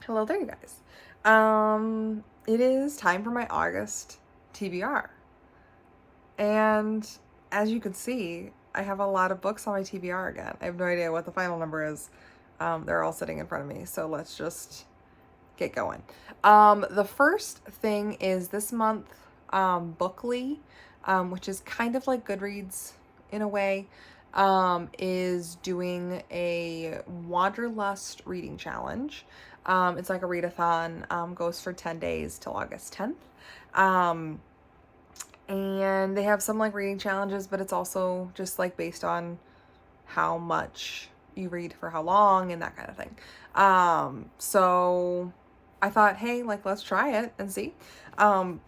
Hello there, you guys. It is time for my August TBR. And as you can see, I have a lot of books on my TBR again. I have no idea what the final number is. They're all sitting in front of me, so let's just get going. The first thing is this month, Bookly, which is kind of like Goodreads in a way, is doing a Wanderlust reading challenge. It's like a readathon, goes for 10 days till August 10th. And they have some like reading challenges, but it's also just like based on how much you read for how long and that kind of thing. So I thought, hey, like, let's try it and see. So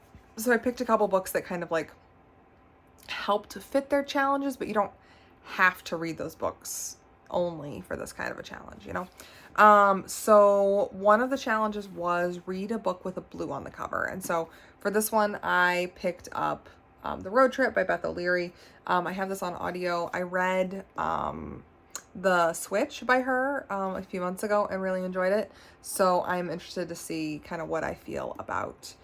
I picked a couple books that kind of like help to fit their challenges, but you don't have to read those books only for this kind of a challenge, you know? So one of the challenges was read a book with a blue on the cover. And so for this one, I picked up The Road Trip by Beth O'Leary. I have this on audio. I read The Switch by her a few months ago and really enjoyed it. So I'm interested to see kind of what I feel about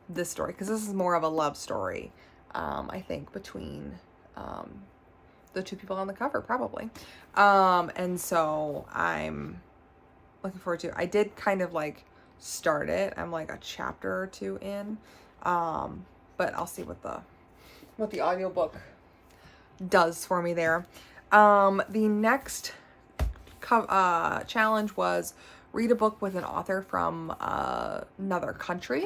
this story, because this is more of a love story, I think, between the two people on the cover, probably. And so I'm looking forward to it. I did kind of like start it. I'm like a chapter or two in. But I'll see what the audiobook does for me there. The next challenge was read a book with an author from another country.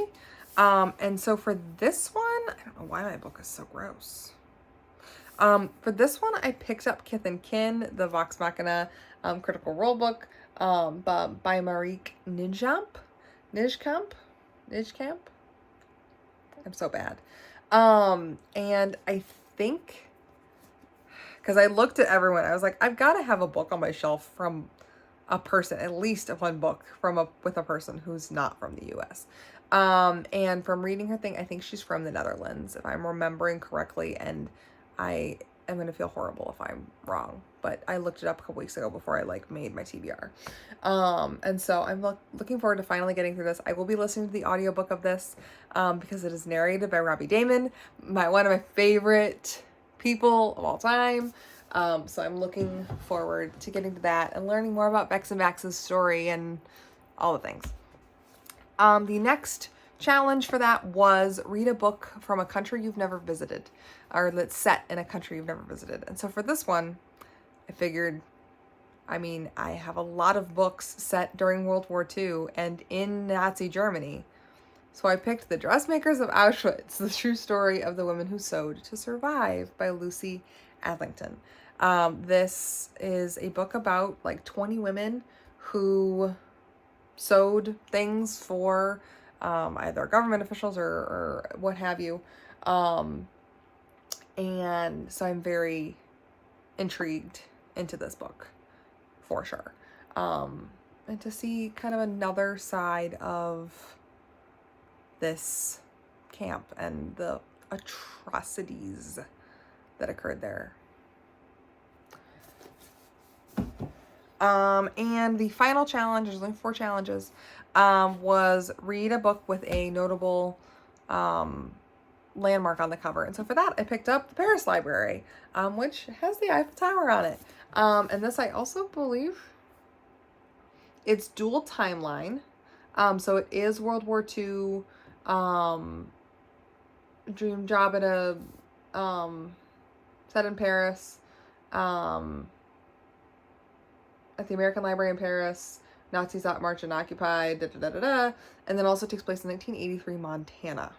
And so for this one, I don't know why my book is so gross. For this one, I picked up Kith and Kin, the Vox Machina Critical Role book by Marieke Nijkamp. I'm so bad. And I think, because I looked at everyone, I was like, I've got to have a book on my shelf from a person, at least one book with a person who's not from the US. And from reading her thing, I think she's from the Netherlands, if I'm remembering correctly, and I am going to feel horrible if I'm wrong, but I looked it up a couple weeks ago before I like made my TBR. And so I'm looking forward to finally getting through this. I will be listening to the audiobook of this, because it is narrated by Robbie Daymond, one of my favorite people of all time. So I'm looking forward to getting to that and learning more about Bex and Max's story and all the things. The next challenge for that was read a book from a country you've never visited, or that's set in a country you've never visited. And so for this one, I figured, I mean, I have a lot of books set during World War II and in Nazi Germany. So I picked The Dressmakers of Auschwitz, the true story of the women who sewed to survive by Lucy Adlington. This is a book about like 20 women who sewed things for either government officials or what have you. And so I'm very intrigued into this book for sure. And to see kind of another side of this camp and the atrocities that occurred there. And the final challenge, there's only 4 challenges, was read a book with a notable landmark on the cover. And so for that, I picked up the Paris Library, which has the Eiffel Tower on it. And this, I also believe it's dual timeline. So it is World War II, dream job at a, set in Paris, at the American Library in Paris, Nazis out march and occupied, and then also takes place in 1983 Montana.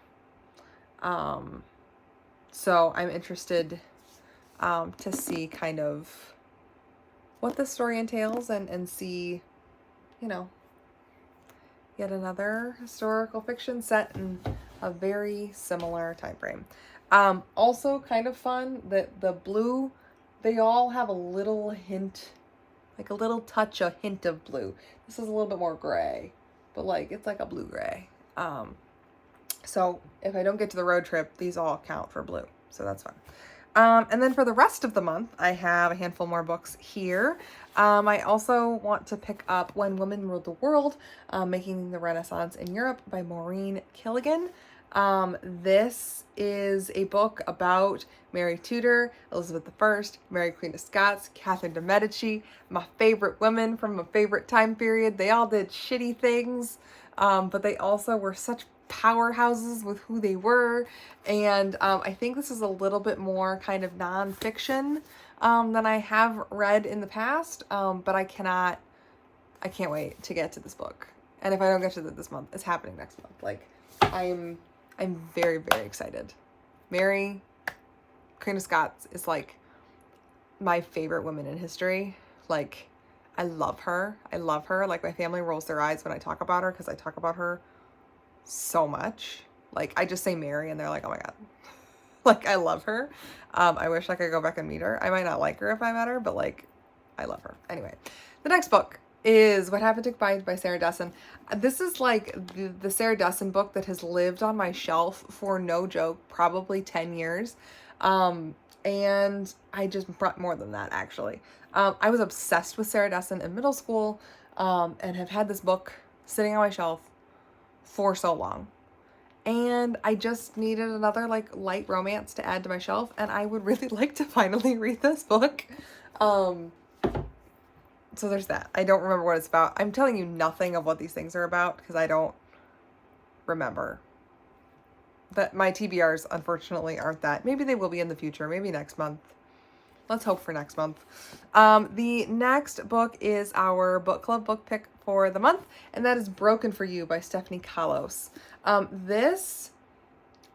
So I'm interested to see kind of what this story entails and see, you know, yet another historical fiction set in a very similar time frame. Also kind of fun that the blue, they all have a little hint, like a little touch, a hint of blue. This is a little bit more gray, but like it's like a blue gray. So if I don't get to The Road Trip, these all count for blue, so that's fun. And then for the rest of the month, I have a handful more books here. I also want to pick up When Women Ruled the World, Making the Renaissance in Europe by Maureen Killigan. This is a book about Mary Tudor, Elizabeth I, Mary Queen of Scots, Catherine de' Medici, my favorite women from my favorite time period. They all did shitty things, but they also were such powerhouses with who they were. And I think this is a little bit more kind of nonfiction than I have read in the past. But I can't wait to get to this book. And if I don't get to it this month, it's happening next month. Like, I'm very, very excited. Mary, Queen of Scots, is like my favorite woman in history. Like, I love her. Like, my family rolls their eyes when I talk about her because I talk about her so much. Like, I just say Mary and they're like, oh my God. Like, I love her. I wish I could go back and meet her. I might not like her if I met her, but like, I love her. Anyway, the next book is What Happened to Goodbye by Sarah Dessen. This is like the Sarah Dessen book that has lived on my shelf for, no joke, probably 10 years. And I just, more than that, actually. I was obsessed with Sarah Dessen in middle school, and have had this book sitting on my shelf for so long. And I just needed another like light romance to add to my shelf, and I would really like to finally read this book. So there's that. I don't remember what it's about. I'm telling you nothing of what these things are about because I don't remember. That my TBRs, unfortunately, aren't that. Maybe they will be in the future. Maybe next month. Let's hope for next month. The next book is our book club book pick for the month, and that is Broken for You by Stephanie Kalos. This,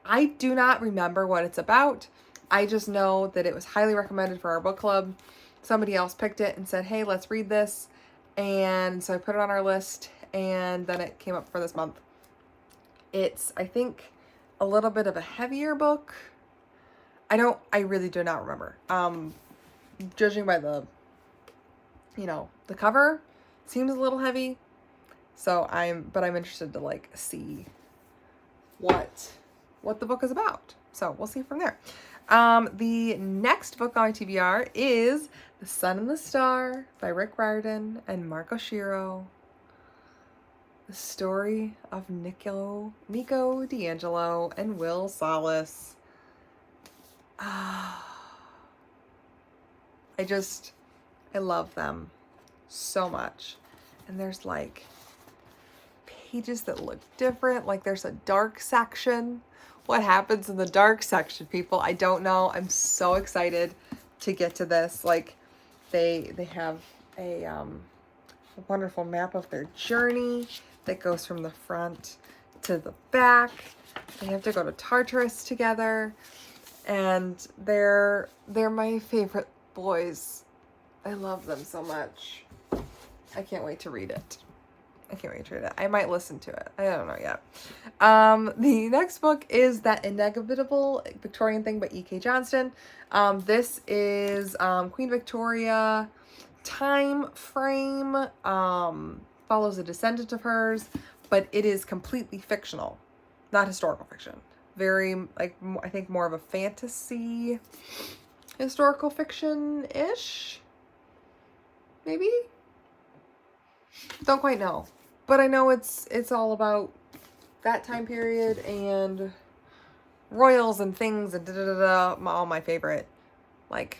I do not remember what it's about. I just know that it was highly recommended for our book club. Somebody else picked it and said, hey, let's read this. And so I put it on our list, and then it came up for this month. It's, I think, a little bit of a heavier book. I really do not remember. Judging by the cover, seems a little heavy. So I'm interested to like see what the book is about. So we'll see from there. The next book on my TBR is The Sun and the Star by Rick Riordan and Marco Shiro. The story of Nico D'Angelo and Will Salas. I love them so much. And there's like pages that look different. Like there's a dark section. What happens in the dark section, people? I don't know. I'm so excited to get to this. Like they have a wonderful map of their journey that goes from the front to the back. They have to go to Tartarus together. And they're my favorite boys. I love them so much. I can't wait to read it. I might listen to it. I don't know yet. The next book is That Inevitable Victorian Thing by E.K. Johnston. This is Queen Victoria time frame. Follows a descendant of hers, but it is completely fictional, not historical fiction. Very, like, I think more of a fantasy historical fiction-ish, maybe? Don't quite know. But I know it's all about that time period and royals and things and all my favorite, like,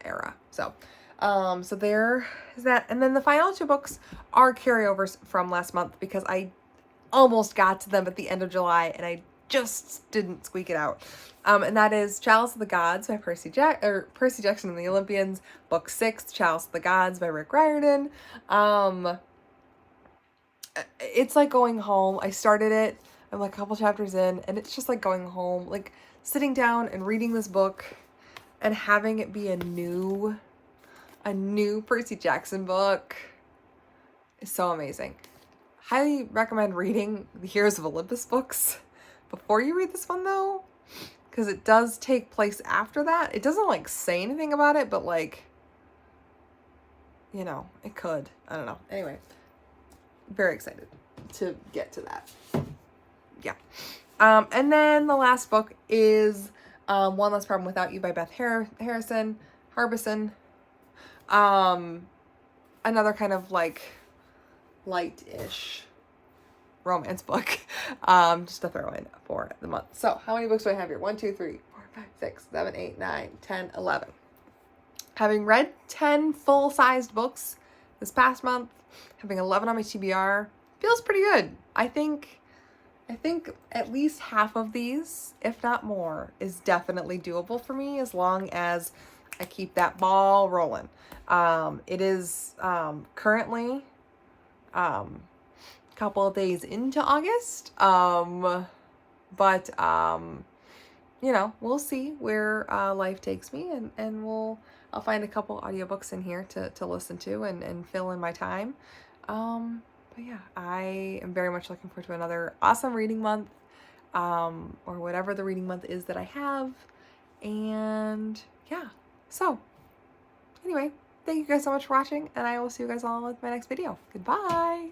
era. So there is that. And then the final two books are carryovers from last month because I almost got to them at the end of July and I just didn't squeak it out. And that is Chalice of the Gods by Percy Jackson and the Olympians, Book 6, Chalice of the Gods by Rick Riordan. It's like going home. I started it, I'm like a couple chapters in, and it's just like going home, like sitting down and reading this book and having it be a new Percy Jackson book is so amazing. Highly recommend reading the Heroes of Olympus books before you read this one though, because it does take place after that. It doesn't like say anything about it, but like, it could. I don't know. Anyway, very excited to get to that. Yeah. And then the last book is One Less Problem Without You by Beth Harbison. Another kind of like light-ish romance book, just to throw in for the month. So how many books do I have here? 1, 2, 3, 4, 5, 6, 7, 8, 9, 10, 11. Having read 10 full-sized books this past month, having 11 on my TBR, feels pretty good. I think at least half of these, if not more, is definitely doable for me as long as I keep that ball rolling. It is currently a couple of days into August, but you know, we'll see where life takes me, and I'll find a couple audiobooks in here to listen to and fill in my time. But yeah, I am very much looking forward to another awesome reading month, or whatever the reading month is that I have. And yeah, so anyway, thank you guys so much for watching, and I will see you guys all with my next video. Goodbye.